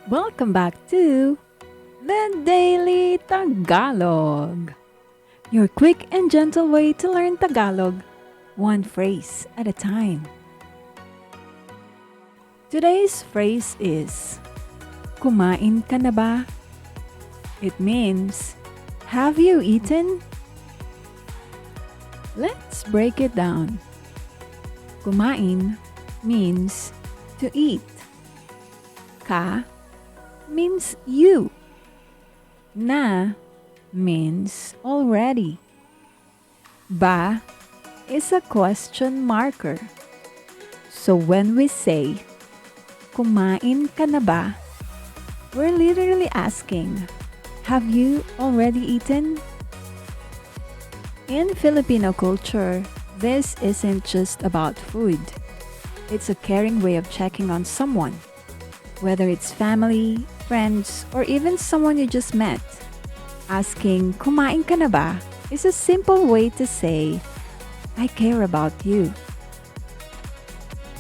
Welcome back to the Daily Tagalog, your quick and gentle way to learn Tagalog, one phrase at a time. Today's phrase is, Kumain ka na ba? It means, have you eaten? Let's break it down. Kumain means to eat. Ka means you. Na means already. Ba is a question marker. So when we say, Kumain ka na ba? We're literally asking, have you already eaten? In Filipino culture, this isn't just about food. It's a caring way of checking on someone, whether it's family, friends, or even someone you just met. Asking, Kumain ka na ba? Is a simple way to say, I care about you.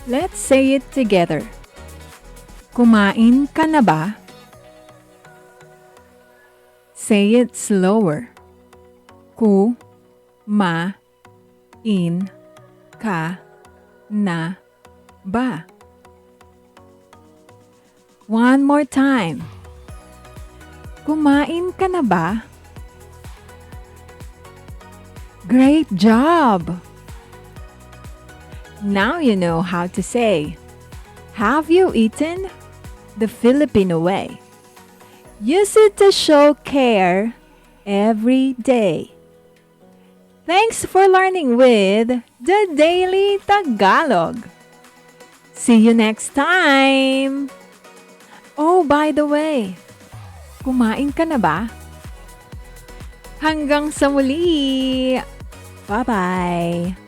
Let's say it together. Kumain ka na ba? Say it slower. Ku-ma-in ka na ba? One more time. Kumain ka na ba? Great job! Now you know how to say, have you eaten? The Filipino way. Use it to show care every day. Thanks for learning with the Daily Tagalog. See you next time! Oh, by the way, kumain ka na ba? Hanggang sa muli! Bye-bye!